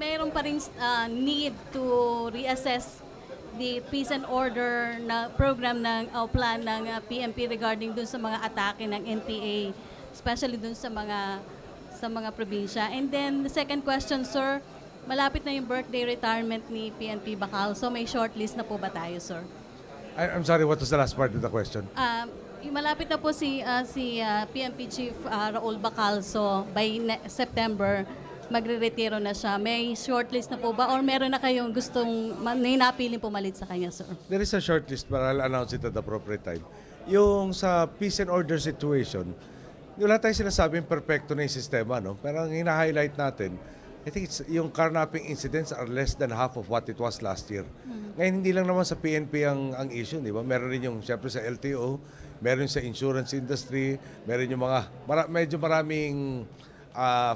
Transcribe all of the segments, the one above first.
mayroon pa rin need to reassess the peace and order na program ng plan ng PNP regarding dun sa mga atake ng NPA, especially dun sa mga probinsya. And then the second question, sir, malapit na yung birthday retirement ni PNP Bacal. So may shortlist na po ba tayo, sir? I'm sorry, what was the last part of the question? Yung malapit na po si PNP Chief Raul Bacal. So by September, magre-retiro na siya. May shortlist na po ba or meron na kayong gustong napiling pumalit sa kanya, sir? There is a short list, but I'll announce it at the appropriate time. Yung sa peace and order situation, wala tayong sinasabing perfecto na yung sistema, no? Pero ang hina-highlight natin, I think yung carnapping incidents are less than half of what it was last year. Ngayon, hindi lang naman sa PNP ang issue, di ba? Meron rin yung, siyempre sa LTO, meron sa insurance industry, meron yung medyo maraming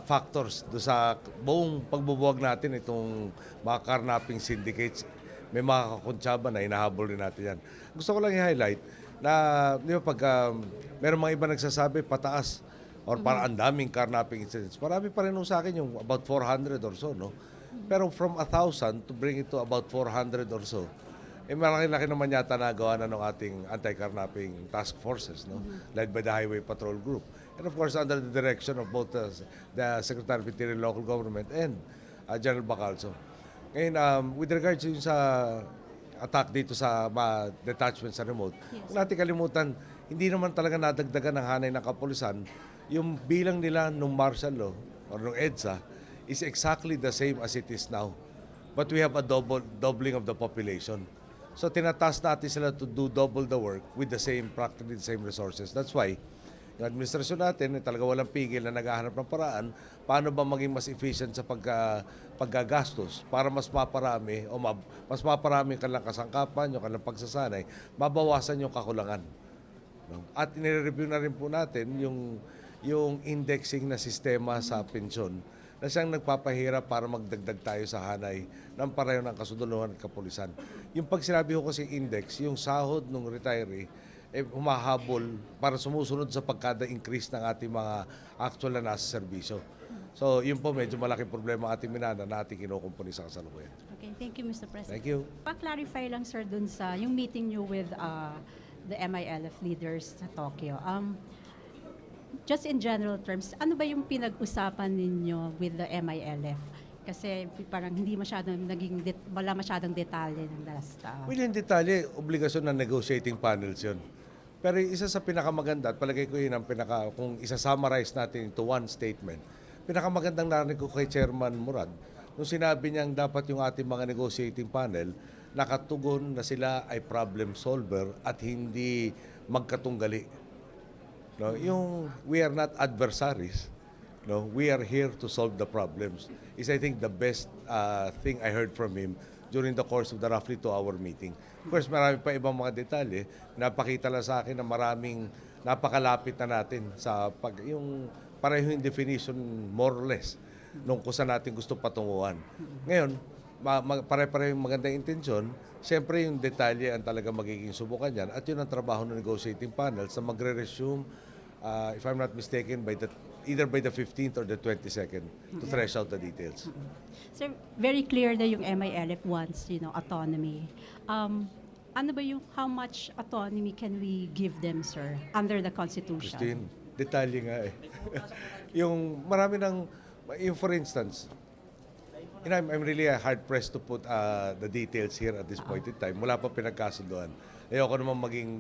factors do sa buong pagbubuwag natin itong mga carnapping syndicates. May mga kakuntsaba na hinahabol rin natin yan. Gusto ko lang i-highlight na di ba, pag meron mga iba nagsasabi pataas or para ang daming carnapping incidents, marami pa rin sa akin yung about 400 or so, no? Pero from 1,000 to bring it to about 400 or so, malaki-laki naman yata nagawa na ng ating anti-carnapping task forces, no? Led by the Highway Patrol Group. And of course, under the direction of both the Secretary of Interior and Local Government and General Bacalso. Ngayon, with regards to sa attack dito sa detachment sa remote, huwag natin kalimutan, hindi naman talaga nadagdagan ng hanay ng kapulisan. Yung bilang nila nung martial law or nung EDSA is exactly the same as it is now. But we have a doubling of the population. So tinatask natin sila to do double the work with practically the same resources. That's why yung administrasyon natin talaga walang pigil na naghahanap ng paraan paano ba maging mas efficient sa paggagastos para mas maparami o mas maparami yung kanilang kasangkapan, yung kanilang pagsasanay, mabawasan yung kakulangan. No? At nire-review na rin po natin yung indexing na sistema sa pensyon na siyang nagpapahirap para magdagdag tayo sa hanay ng pareho ng kasunduluhan at kapulisan. Yung pag sinabi ko kasi index, yung sahod ng retiree, humahabol para sumusunod sa pagkada-increase ng ating mga actual na nasa serbisyo. So, yun po medyo malaking problema ating minana na ating kinukumpuni sa kasalukuyan. Okay, thank you, Mr. President. Thank you. Pa-clarify lang, sir, dun sa yung meeting nyo with the MILF leaders sa Tokyo. Just in general terms, ano ba yung pinag-usapan ninyo with the MILF? Kasi parang hindi masyadong wala masyadong detalye ng last. Well, yung detalye, obligasyon ng negotiating panels yun. Pero isa sa pinakamaganda, at palagay ko yun ang kung isa-summarize natin into one statement, pinakamagandang narinig ko kay Chairman Murad, nung sinabi niyang dapat yung ating mga negotiating panel, nakatugon na sila ay problem solver at hindi magkatunggali. No, yung we are not adversaries. No, we are here to solve the problems. Is I think the best thing I heard from him during the course of the roughly 2-hour meeting. Of course, marami pa ibang mga detalye. Napakita lang sa akin na maraming napakalapit na natin sa yung pareho yung definition more or less nung kung saan natin gusto patunguhan. Ngayon, pare-pareho yung magandang intensyon. Siyempre, yung detalye ang talaga magiging subukan yan. At yun ang trabaho ng negotiating panels na magre-resume, if I'm not mistaken, either by the 15th or the 22nd to thresh out the details. Sir, very clear na yung MILF wants, autonomy. Ano ba yung how much autonomy can we give them, sir, under the Constitution? Christine, detalye nga eh. Yung marami yung for instance, I'm really hard-pressed to put the details here at this point in time. Wala pa pinagkasunduan. Ayoko naman maging,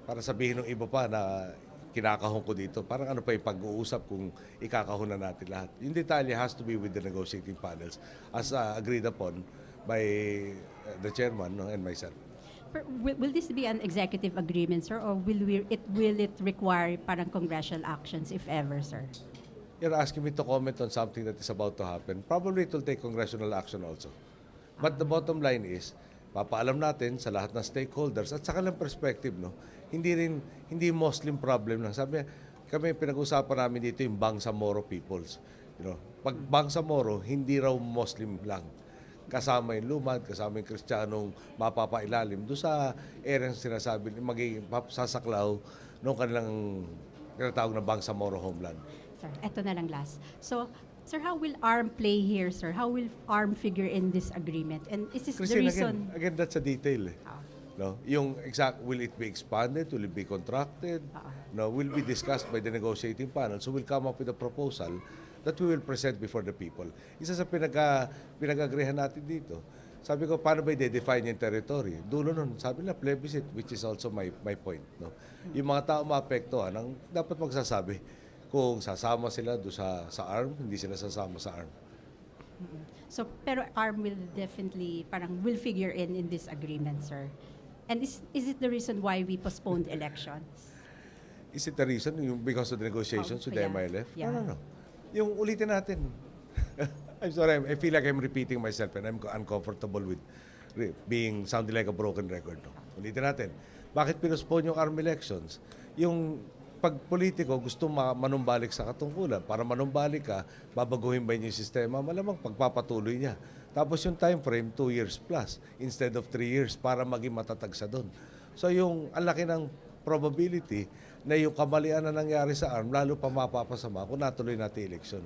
para sabihin ng iba pa na kinakahon ko dito. Parang ano pa yung pag-uusap kung ikakahon na natin lahat. Yung detalye has to be with the negotiating panels as agreed upon by the chairman, no, and myself. Will this be an executive agreement, sir, or will it require parang congressional actions, if ever, sir? You're asking me to comment on something that is about to happen. Probably it will take congressional action also. But the bottom line is, papaalam natin sa lahat ng stakeholders at sa kanilang perspective, no? Hindi Muslim problem lang. Sabi, kami pinag-usapan namin dito yung Bangsamoro peoples. Pag Bangsamoro, hindi raw Muslim lang. Kasama yung lumad, kasama yung Kristiyanong mapapailalim. Doon sa area sinasabi, magiging sasaklaw nung kanilang tinatawag na Bangsamoro homeland. Sir, eto na lang last. So, Sir, how will ARM play here, sir? How will ARM figure in this agreement? And is this the Christine, reason? again, that's a detail. Ah, No, yung exact, will it be expanded? Will it be contracted? No, will be discussed by the negotiating panel. So we'll come up with a proposal that we will present before the people. Isa sa pinag-agreehan natin dito. Sabi ko, paano ba i-define yung territory? Dulo nun, sabi nila, plebiscite, which is also my point. No? Yung mga tao maapektuhan, ang dapat magsasabi kung sasama sila do sa ARM, hindi sila sasama sa ARM. So, pero ARM will definitely, will figure in this agreement, sir. And is it the reason why we postponed elections? Is it the reason because of the negotiations with the Yeah. MILF? Yeah. No. Yung ulitin natin. I'm sorry, I feel like I'm repeating myself and I'm uncomfortable with sounding like a broken record. No? Ulitin natin. Bakit pinospone yung ARM elections? Yung pag politiko gusto manumbalik sa katungkulan. Para manumbalik ka, babaguhin ba niya yung sistema? Malamang pagpapatuloy niya. Tapos yung time frame, 2 years plus instead of 3 years para maging matatag sa doon. So yung ang laki ng probability na yung kamalian na nangyari sa ARM, lalo pa mapapasama kung natuloy natin election.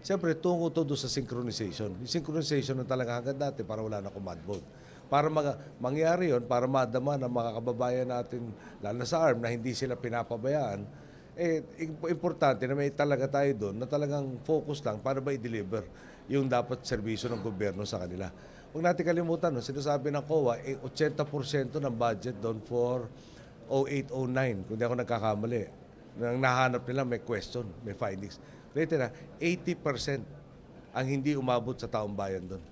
Siyempre, tungo to doon sa synchronization. Yung synchronization na talaga hanggang dati para wala na command vote. Para mangyari yon, para madama ng mga kababayan natin, lalo na sa ARM, na hindi sila pinapabayaan, importante na may talaga tayo doon na talagang focus lang para ba i-deliver yung dapat serbisyo ng gobyerno sa kanila. Huwag natin kalimutan, no, sinasabi ng COA, 80% ng budget doon for 0809, kung di ako nagkakamali. Nang nahanap nila, may question, may findings. Later na, 80% ang hindi umabot sa taong bayan doon.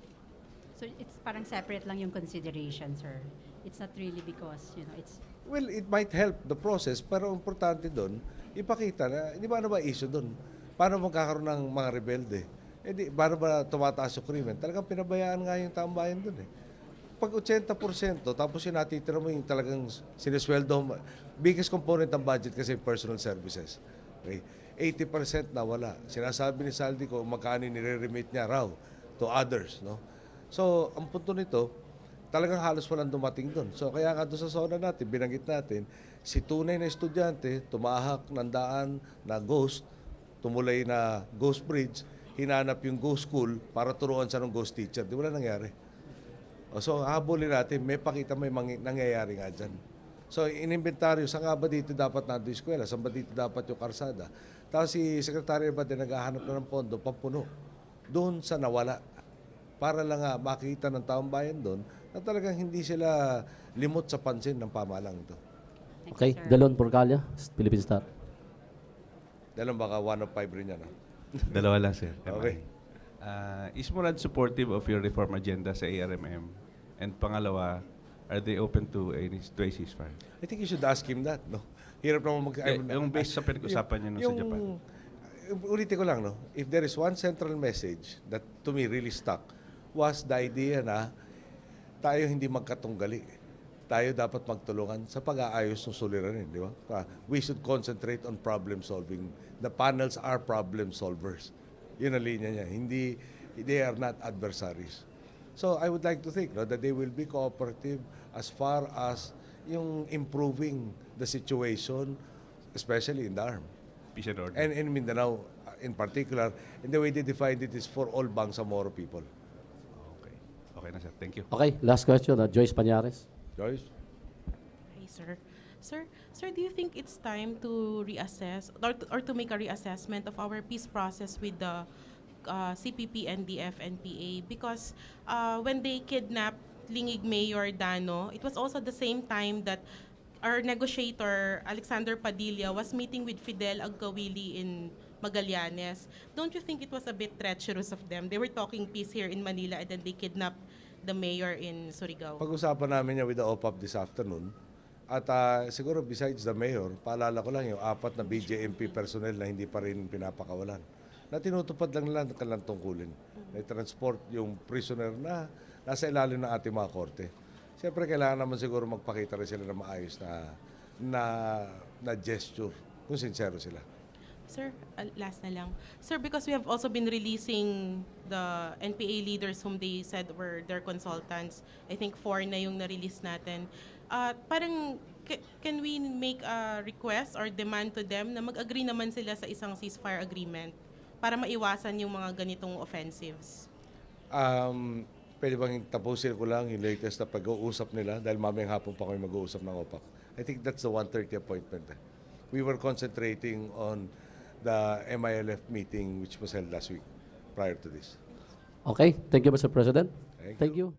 So, it's parang separate lang yung consideration, sir. It's not really because, it's... Well, it might help the process, pero importante doon, ipakita na, hindi ba issue doon? Paano magkakaroon ng mga rebelde? Paano ba tumataas yung krimen? Talagang pinabayaan nga yung taong bayan doon eh. Pag 80%, tapos yung natitira mo yung talagang sinisweldo, biggest component ng budget kasi personal services. Okay? 80% na wala. Sinasabi ni Saldi ko, magkano nire-remit niya raw to others. No? So, ang punto nito, talagang halos walang dumating doon. So, kaya nga doon sa zona natin, binanggit natin, si tunay na estudyante, tumahak ng daan na ghost, tumulay na ghost bridge, hinanap yung ghost school para turuan siya ng ghost teacher. Di wala nangyari. So, habulin natin, may pakita may nangyayari nga dyan. So, inimbentaryo, saan nga ba dito dapat nando yung eskwela? Saan ba dito dapat yung karsada? Tapos si Secretary ba din naghahanap na ng pondo, pampuno, doon sa nawala. Para lang makita ng taong bayan doon na talagang hindi sila limot sa pansin ng pamahalang ito. Okay, Delon Porcalia, Philippine Star. Dahil baka 1 of 5 rin yan. Dalawa lang, sir. Okay. Is Murad supportive of your reform agenda sa ARMM? And pangalawa, are they open to a ceasefire? I think you should ask him that, no? Hirap naman Yung based sa pinag-usapan niyo sa Japan. Ulitin ko lang, no? If there is one central message that to me really stuck was the idea na tayo hindi magkatunggali. Tayo dapat magtulungan sa pag-aayos ng suliranin, di ba? We should concentrate on problem solving. The panels are problem solvers. Yun ang linya niya. Hindi, they are not adversaries. So I would like to think that they will be cooperative as far as yung improving the situation, especially in the ARM. Peace and order. And in Mindanao in particular, and the way they defined it is for all Bangsamoro people. Okay. Okay na, sir. Thank you. Okay, last question, Joyce Pañares. Joyce? Hi, sir. Sir, do you think it's time to reassess or to make a reassessment of our peace process with the CPP, NDF, NPA? Because when they kidnapped Lingig Mayor Dano, it was also the same time that our negotiator, Alexander Padilla, was meeting with Fidel Agkawili in Magallanes. Don't you think it was a bit treacherous of them? They were talking peace here in Manila and then they kidnapped the mayor in Surigao. Pag-usapan namin niya with the OPAP this afternoon. At siguro besides the mayor, paalala ko lang yung 4 na BJMP personnel na hindi pa rin pinapakawalan. Na tinutupad lang nila ang kanilang tungkulin. May transport yung prisoner na nasa ilalim ng ating mga korte. Siyempre, kailangan naman siguro magpakita rin sila na maayos na gesture, kung sincero sila. Sir, last na lang. Sir, because we have also been releasing the NPA leaders whom they said were their consultants. I think 4 na yung na-release natin. Parang, can we make a request or demand to them na mag-agree naman sila sa isang ceasefire agreement para maiwasan yung mga ganitong offensives? Pwede bang tapusin ko lang yung latest na pag-uusap nila dahil mamayang hapon pa kami mag-uusap ng OPAC. I think that's the 1:30 appointment. We were concentrating on the MILF meeting which was held last week prior to this. Okay, thank you, Mr. President. Thank you. Thank you.